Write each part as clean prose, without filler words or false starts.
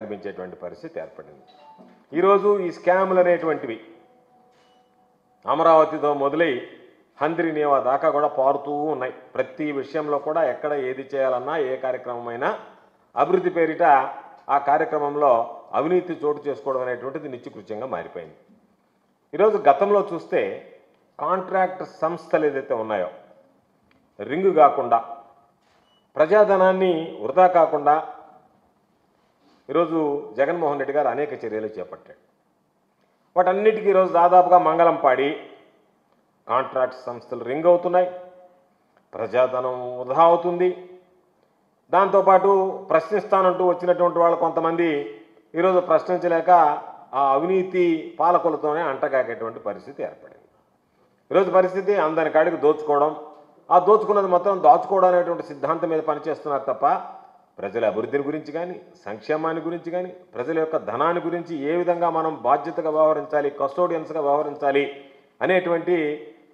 కనిపించేటువంటి పరిస్థితి ఏర్పడింది. ఈరోజు ఈ స్కాములు అనేటువంటివి అమరావతితో మొదలై హంద్రి నీవా దాకా కూడా పారుతూ ఉన్నాయి. ప్రతి విషయంలో కూడా ఎక్కడ ఏది చేయాలన్నా ఏ కార్యక్రమమైనా అభివృద్ధి పేరిట ఆ కార్యక్రమంలో అవినీతి చోటు చేసుకోవడం అనేటువంటిది నిత్యకృత్యంగా మారిపోయింది. ఈరోజు గతంలో చూస్తే కాంట్రాక్ట్ సంస్థలు ఏదైతే ఉన్నాయో రింగు కాకుండా ప్రజాధనాన్ని వృధా కాకుండా ఈరోజు జగన్మోహన్ రెడ్డి గారు అనేక చర్యలు చేపట్టాడు. వాటన్నిటికీ ఈరోజు దాదాపుగా మంగళం పాడి కాంట్రాక్ట్ సంస్థలు రింగ్ అవుతున్నాయి, ప్రజాధనం వృధా అవుతుంది. దాంతోపాటు ప్రశ్నిస్తానంటూ వచ్చినటువంటి వాళ్ళు కొంతమంది ఈరోజు ప్రశ్నించలేక ఆ అవినీతి పాలకులతోనే అంటగాకేటువంటి పరిస్థితి ఏర్పడింది. ఈరోజు పరిస్థితి అందరి కాడికి దోచుకోవడం, ఆ దోచుకున్నది మొత్తం దాచుకోవడం అనేటువంటి సిద్ధాంతం మీద పనిచేస్తున్నారు తప్ప ప్రజల అభివృద్ధిని గురించి కానీ సంక్షేమాన్ని గురించి కానీ ప్రజల యొక్క ధనాన్ని గురించి ఏ విధంగా మనం బాధ్యతగా వ్యవహరించాలి, కస్టోడియన్స్గా వ్యవహరించాలి అనేటువంటి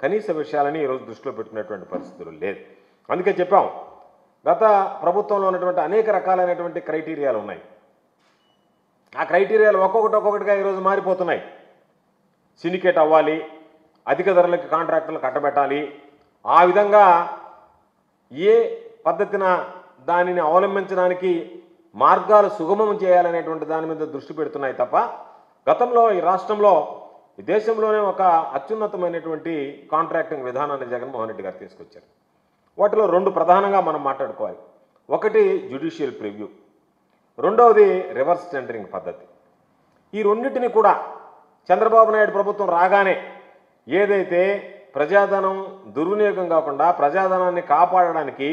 కనీస విషయాలని ఈరోజు దృష్టిలో పెట్టుకునేటువంటి పరిస్థితులు లేదు. అందుకే చెప్పాం, గత ప్రభుత్వంలో ఉన్నటువంటి అనేక రకాలైనటువంటి క్రైటీరియాలు ఉన్నాయి. ఆ క్రైటీరియాలు ఒక్కొక్కటిగా ఈరోజు మారిపోతున్నాయి. సిండికేట్ అవ్వాలి, అధిక ధరలకి కాంట్రాక్టర్లు కట్టబెట్టాలి, ఆ విధంగా ఏ పద్ధతిన దానిని అవలంబించడానికి మార్గాలు సుగమం చేయాలనేటువంటి దాని మీద దృష్టి పెడుతున్నాయి తప్ప గతంలో ఈ రాష్ట్రంలో ఈ దేశంలోనే ఒక అత్యున్నతమైనటువంటి కాంట్రాక్టింగ్ విధానాన్ని జగన్మోహన్ రెడ్డి గారు తీసుకొచ్చారు. వాటిలో రెండు ప్రధానంగా మనం మాట్లాడుకోవాలి. ఒకటి జ్యుడిషియల్ ప్రివ్యూ, రెండవది రివర్స్ టెండరింగ్ పద్ధతి. ఈ రెండింటిని కూడా చంద్రబాబు నాయుడు ప్రభుత్వం రాగానే ఏదైతే ప్రజాధనం దుర్వినియోగం కాకుండా ప్రజాధనాన్ని కాపాడడానికి,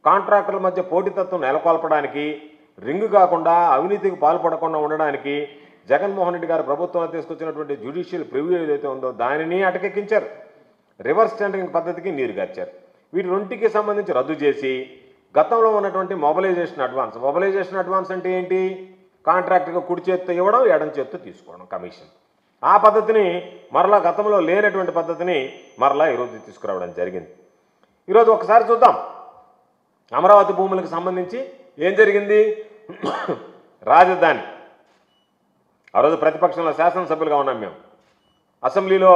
కాంట్రాక్టర్ల మధ్య పోటీతత్వం నెలకొల్పడానికి, రింగు కాకుండా అవినీతికి పాల్పడకుండా ఉండడానికి జగన్మోహన్ రెడ్డి గారు ప్రభుత్వంలో తీసుకొచ్చినటువంటి జ్యుడిషియల్ ప్రివ్యూ ఏదైతే ఉందో దానిని అటకెక్కించారు. రివర్స్ టెండరింగ్ పద్ధతికి నీరుగార్చారు. వీటి రెండింటికి సంబంధించి రద్దు చేసి గతంలో ఉన్నటువంటి మొబిలైజేషన్ అడ్వాన్స్ అంటే ఏంటి? కాంట్రాక్టర్గా కుడి చేత్తో ఇవ్వడం, ఎడం చేత్తో తీసుకోవడం కమిషన్. ఆ పద్ధతిని మరలా గతంలో లేనటువంటి పద్ధతిని మరలా ఈరోజు తీసుకురావడం జరిగింది. ఈరోజు ఒకసారి చూద్దాం అమరావతి భూములకు సంబంధించి ఏం జరిగింది. రాజధాని ఆ రోజు ప్రతిపక్షంలో శాసనసభ్యులుగా ఉన్నాం మేము. అసెంబ్లీలో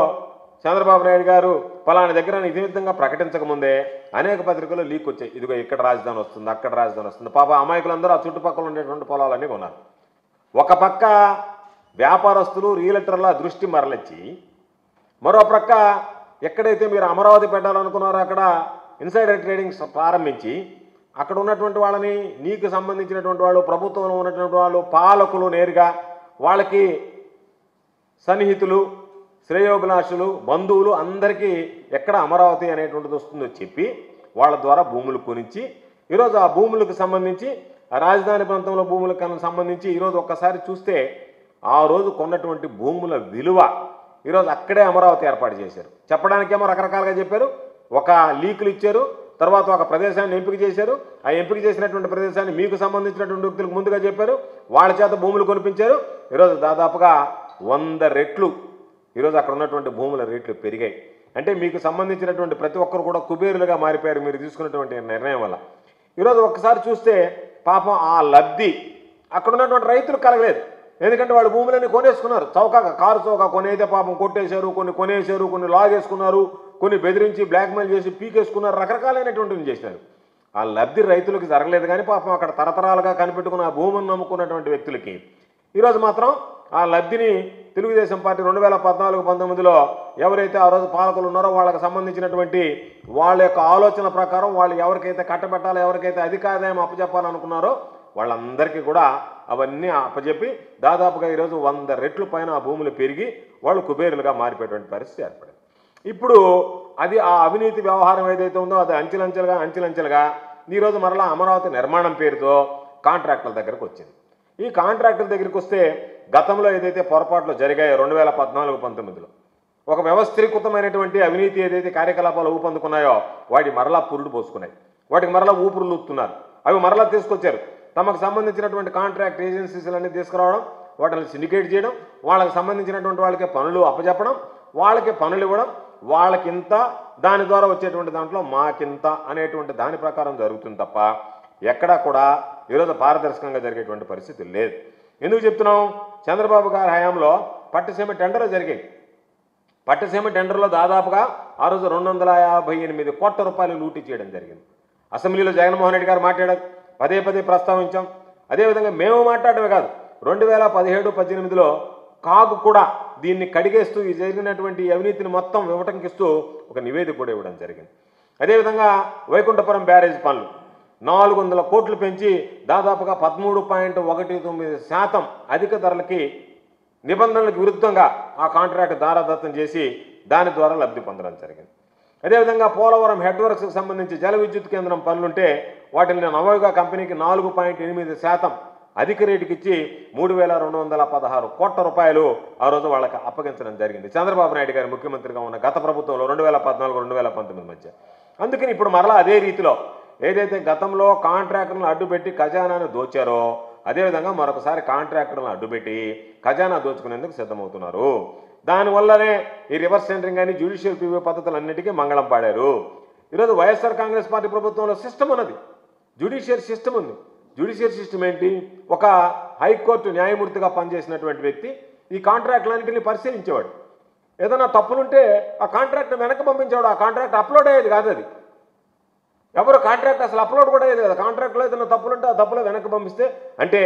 చంద్రబాబు నాయుడు గారు పలానా దగ్గర నిజమితంగా ప్రకటించకముందే అనేక పత్రికల్లో లీక్ వచ్చాయి. ఇదిగో ఇక్కడ రాజధాని వస్తుంది, అక్కడ రాజధాని వస్తుంది. పాప అమాయకులందరూ ఆ చుట్టుపక్కల ఉండేటువంటి పొలాలన్నీ కొన్నారు. ఒక పక్క వ్యాపారస్తులు రియల్టర్ల దృష్టి మరలించి, మరో ప్రక్క ఎక్కడైతే మీరు అమరావతి పెట్టాలనుకున్నారో అక్కడ ఇన్సైడర్ ట్రేడింగ్ ప్రారంభించి అక్కడ ఉన్నటువంటి వాళ్ళని, నీకు సంబంధించినటువంటి వాళ్ళు, ప్రభుత్వంలో ఉన్నటువంటి వాళ్ళు, పాలకులు నేరుగా వాళ్ళకి సన్నిహితులు, శ్రేయోభిలాషులు, బంధువులు అందరికీ ఎక్కడ అమరావతి అనేటువంటిది వస్తుందో చెప్పి వాళ్ళ ద్వారా భూములు కొనిచ్చి ఈరోజు ఆ భూములకు సంబంధించి ఆ రాజధాని ప్రాంతంలో భూములకు సంబంధించి ఈరోజు ఒక్కసారి చూస్తే ఆ రోజు కొన్నటువంటి భూముల విలువ ఈరోజు అక్కడే అమరావతి ఏర్పాటు చేశారు. చెప్పడానికేమో రకరకాలుగా చెప్పారు. ఒక లీకులు ఇచ్చారు, తర్వాత ఒక ప్రదేశాన్ని ఎంపిక చేశారు. ఆ ఎంపిక చేసినటువంటి ప్రదేశాన్ని మీకు సంబంధించినటువంటి వ్యక్తులకు ముందుగా చెప్పారు, వాళ్ళ చేత భూములు కొనిపించారు. ఈరోజు దాదాపుగా 100 రెట్లు ఈరోజు అక్కడ ఉన్నటువంటి భూముల రేట్లు పెరిగాయి. అంటే మీకు సంబంధించినటువంటి ప్రతి ఒక్కరు కూడా కుబేరులుగా మారిపోయారు మీరు తీసుకున్నటువంటి నిర్ణయం వల్ల. ఈరోజు ఒక్కసారి చూస్తే పాపం ఆ లబ్ధి అక్కడ ఉన్నటువంటి రైతులు కలగలేదు. ఎందుకంటే వాళ్ళు భూములన్నీ కొనేసుకున్నారు. చౌకగా కారు చౌక కొనైతే పాపం కొట్టేశారు, కొన్ని కొనేశారు, కొన్ని లాగేసుకున్నారు, కొన్ని బెదిరించి బ్లాక్మెయిల్ చేసి పీకేసుకున్నారు, రకరకాలైనటువంటివి చేసినారు. ఆ లబ్ధి రైతులకు జరగలేదు. కానీ పాపం అక్కడ తరతరాలుగా కనిపెట్టుకున్న ఆ భూమిని నమ్ముకున్నటువంటి వ్యక్తులకి ఈరోజు మాత్రం ఆ లబ్ధిని తెలుగుదేశం పార్టీ 2014-19లో ఎవరైతే ఆ రోజు పాలకులు ఉన్నారో వాళ్ళకి సంబంధించినటువంటి వాళ్ళ యొక్క ఆలోచన ప్రకారం వాళ్ళు ఎవరికైతే కట్టబెట్టాలో, ఎవరికైతే అధికారం అప్పచెప్పాలనుకున్నారో వాళ్ళందరికీ కూడా అవన్నీ అప్పచెప్పి దాదాపుగా ఈరోజు 100 రెట్లు పైన ఆ భూములు పెరిగి వాళ్ళు కుబేరులుగా మారిపోయేటువంటి పరిస్థితి ఏర్పడింది. ఇప్పుడు అది ఆ అవినీతి వ్యవహారం ఏదైతే ఉందో అది అంచెలంచెలుగా ఈరోజు మరలా అమరావతి నిర్మాణం పేరుతో కాంట్రాక్టర్ల దగ్గరకు వచ్చింది. ఈ కాంట్రాక్టర్ దగ్గరికి వస్తే గతంలో ఏదైతే పొరపాట్లు జరిగాయో 2014-19లో ఒక వ్యవస్థీకృతమైనటువంటి అవినీతి ఏదైతే కార్యకలాపాలు ఊపందుకున్నాయో వాటి మరలా పురుడు పోసుకున్నాయి, వాటికి మరలా ఊపురులు ఊపుతున్నారు. అవి మరలా తీసుకొచ్చారు. తమకు సంబంధించినటువంటి కాంట్రాక్ట్ ఏజెన్సీలన్నీ తీసుకురావడం, వాటిని సిండికేట్ చేయడం, వాళ్ళకి సంబంధించినటువంటి వాళ్ళకి పనులు అప్పచెప్పడం, వాళ్ళకి పనులు ఇవ్వడం, వాళ్ళకింత దాని ద్వారా వచ్చేటువంటి దాంట్లో మాకింత అనేటువంటి దాని ప్రకారం జరుగుతుంది తప్ప ఎక్కడా కూడా ఈరోజు పారదర్శకంగా జరిగేటువంటి పరిస్థితి లేదు. ఎందుకు చెప్తున్నాం? చంద్రబాబు గారి హయాంలో పట్టుసీమ టెండర్లు జరిగాయి. పట్టుసీమ టెండర్లో దాదాపుగా ఆ రోజు 258 కోట్ల రూపాయలు లూటీ చేయడం జరిగింది. అసెంబ్లీలో జగన్మోహన్ రెడ్డి గారు మాట్లాడారు, పదే పదే ప్రస్తావించాం. అదేవిధంగా మేము మాట్లాడమే కాదు, 2017-18లో కాగు కూడా దీన్ని కడిగేస్తూ ఈ జరిగినటువంటి అవినీతిని మొత్తం వివటంకిస్తూ ఒక నివేదిక కూడా ఇవ్వడం జరిగింది. అదేవిధంగా వైకుంఠపురం బ్యారేజ్ పనులు 400 కోట్లు పెంచి దాదాపుగా 13.19% అధిక ధరలకి నిబంధనలకు విరుద్ధంగా ఆ కాంట్రాక్ట్ దారాదత్తం చేసి దాని ద్వారా లబ్ధి పొందడం జరిగింది. అదేవిధంగా పోలవరం హెడ్ వర్క్స్కి సంబంధించి జల విద్యుత్ కేంద్రం పనులుంటే వాటిని నవయుగ కంపెనీకి 4.8% అధిక రేటుకి ఇచ్చి 3,216 కోట్ల రూపాయలు ఆ రోజు వాళ్ళకి అప్పగించడం జరిగింది చంద్రబాబు నాయుడు గారు ముఖ్యమంత్రిగా ఉన్న గత ప్రభుత్వంలో 2014-2019 మధ్య. అందుకని ఇప్పుడు మరలా అదే రీతిలో ఏదైతే గతంలో కాంట్రాక్టర్లను అడ్డుపెట్టి ఖజానాను దోచారో అదేవిధంగా మరొకసారి కాంట్రాక్టర్లను అడ్డుపెట్టి ఖజానా దోచుకునేందుకు సిద్ధమవుతున్నారు. దానివల్లనే ఈ రివర్స్ టెండరింగ్ కానీ జ్యుడిషియల్ ప్రివ్యూ పద్ధతులన్నిటికీ మంగళం పాడారు. ఈరోజు వైఎస్ఆర్ కాంగ్రెస్ పార్టీ ప్రభుత్వంలో సిస్టమ్ ఉన్నది, జ్యుడిషియల్ సిస్టమ్ ఉంది. జ్యుడిషియల్ సిస్టమ్ ఏంటి? ఒక హైకోర్టు న్యాయమూర్తిగా పనిచేసినటువంటి వ్యక్తి ఈ కాంట్రాక్టులన్నింటినీ పరిశీలించేవాడు. ఏదైనా తప్పులుంటే ఆ కాంట్రాక్ట్ వెనక్కి పంపించేవాడు. ఆ కాంట్రాక్ట్ అప్లోడ్ అయ్యేది కాదు. అది ఎవరు కాంట్రాక్ట్ అసలు అప్లోడ్ కూడా అయ్యేది కదా. కాంట్రాక్ట్లో ఏదైనా తప్పులుంటే ఆ తప్పులో వెనక్కి పంపిస్తే అంటే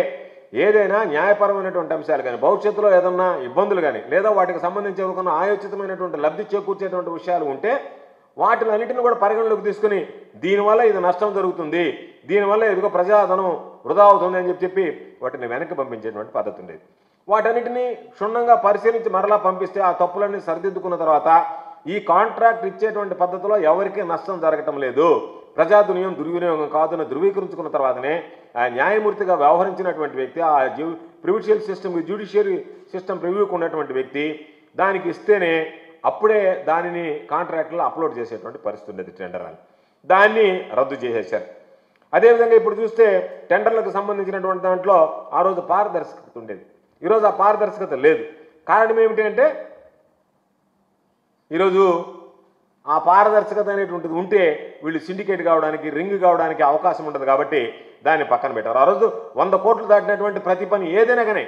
ఏదైనా న్యాయపరమైనటువంటి అంశాలు కానీ భవిష్యత్తులో ఏదన్నా ఇబ్బందులు కానీ లేదా వాటికి సంబంధించి ఎవరికన్నా ఆయోచితమైనటువంటి లబ్ధి చేకూర్చేటువంటి విషయాలు ఉంటే వాటిని అన్నింటిని కూడా పరిగణలోకి తీసుకుని దీనివల్ల ఇది నష్టం జరుగుతుంది, దీనివల్ల ఇదిగో ప్రజాధనం వృధా అవుతుంది అని చెప్పి వాటిని వెనక్కి పంపించేటువంటి పద్ధతి ఉండేది. వాటన్నిటినీ క్షుణ్ణంగా పరిశీలించి మరలా పంపిస్తే ఆ తప్పులన్నీ సరిదిద్దుకున్న తర్వాత ఈ కాంట్రాక్ట్ ఇచ్చేటువంటి పద్ధతిలో ఎవరికీ నష్టం జరగటం లేదు, దుర్వినియోగం కాదని ధృవీకరించుకున్న తర్వాతనే ఆ న్యాయమూర్తిగా వ్యవహరించినటువంటి వ్యక్తి ఆ జ్యుడిషియరీ సిస్టమ్ ప్రివ్యూకి ఉన్నటువంటి వ్యక్తి దానికి ఇస్తేనే అప్పుడే దానిని కాంట్రాక్ట్లో అప్లోడ్ చేసేటువంటి పరిస్థితి ఉండేది టెండర్ అని. దాన్ని రద్దు చేసేశారు. అదేవిధంగా ఇప్పుడు చూస్తే టెండర్లకు సంబంధించినటువంటి దాంట్లో ఆ రోజు పారదర్శకత ఉండేది, ఈరోజు ఆ పారదర్శకత లేదు. కారణం ఏమిటి అంటే ఈరోజు ఆ పారదర్శకత అనేటువంటిది ఉంటే వీళ్ళు సిండికేట్ కావడానికి రింగ్ కావడానికి అవకాశం ఉండదు కాబట్టి దాన్ని పక్కన పెట్టారు. ఆ రోజు 100 కోట్లు దాటినటువంటి ప్రతి పని ఏదైనా కానీ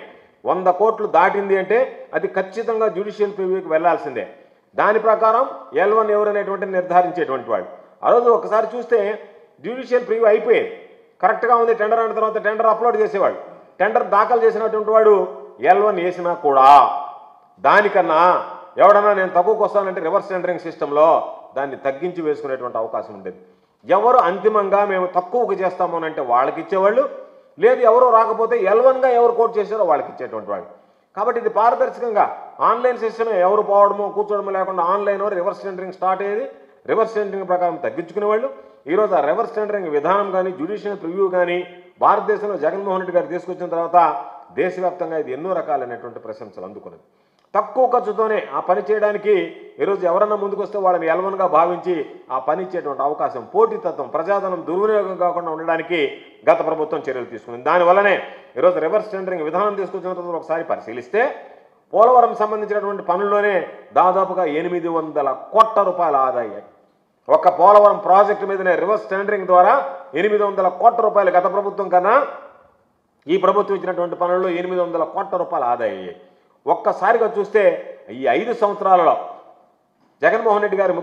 100 కోట్లు దాటింది అంటే అది ఖచ్చితంగా జ్యుడిషియల్ ప్రివ్యూకి వెళ్లాల్సిందే. దాని ప్రకారం L1 ఎవరు అనేటువంటి నిర్ధారించేటువంటి వాడు. ఆ రోజు ఒకసారి చూస్తే జ్యుడిషియల్ ప్రివ్యూ అయిపోయేది, కరెక్ట్గా ఉంది టెండర్ అయిన తర్వాత టెండర్ అప్లోడ్ చేసేవాడు. టెండర్ దాఖలు చేసినటువంటి వాడు L1 వేసినా కూడా దానికన్నా ఎవడన్నా నేను తక్కువకు వస్తానంటే రివర్స్ టెండరింగ్ సిస్టంలో దాన్ని తగ్గించి వేసుకునేటువంటి అవకాశం ఉండేది. ఎవరు అంతిమంగా మేము తక్కువకు చేస్తాము అంటే వాళ్ళకి ఇచ్చేవాళ్ళు, లేదు ఎవరో రాకపోతే L1గా ఎవరు కోట్ చేశారో వాళ్ళకి ఇచ్చేటువంటి వాళ్ళు. కాబట్టి ఇది పారదర్శకంగా ఆన్లైన్ సిస్టమే, ఎవరు పోవడమో కూర్చోవడమో లేకుండా ఆన్లైన్ రివర్స్ టెండరింగ్ స్టార్ట్ అయ్యేది. రివర్స్ టెండరింగ్ ప్రకారం తగ్గించుకునేవాళ్ళు. ఈరోజు ఆ రివర్స్ టెండరింగ్ విధానం కానీ జ్యుడిషియల్ ప్రివ్యూ కానీ భారతదేశంలో జగన్మోహన్ రెడ్డి గారు తీసుకొచ్చిన తర్వాత దేశవ్యాప్తంగా ఇది ఎన్నో రకాలైనటువంటి ప్రశంసలు అందుకున్నది. తక్కువ ఖర్చుతోనే ఆ పని చేయడానికి ఈరోజు ఎవరన్నా ముందుకు వస్తే వాళ్ళని L1గా భావించి ఆ పని ఇచ్చేటువంటి అవకాశం, పోటీతత్వం, ప్రజాధనం దుర్వినియోగం కాకుండా ఉండడానికి గత ప్రభుత్వం చర్యలు తీసుకుంది. దానివల్లనే ఈరోజు రివర్స్ టెండరింగ్ విధానం తీసుకొచ్చిన తర్వాత ఒకసారి పరిశీలిస్తే పోలవరం సంబంధించినటువంటి పనుల్లోనే దాదాపుగా 800 కోట్ల రూపాయల ఆదాయం. ఒక్క పోలవరం ప్రాజెక్టు మీదనే రివర్స్ టెండరింగ్ ద్వారా 800 కోట్ల రూపాయలు గత ప్రభుత్వం కన్నా ఈ ప్రభుత్వం ఇచ్చినటువంటి పనుల్లో 800 కోట్ల రూపాయల ఆదాయం అయ్యాయి. ఒక్కసారిగా చూస్తే ఈ 5 సంవత్సరాలలో జగన్మోహన్ రెడ్డి గారు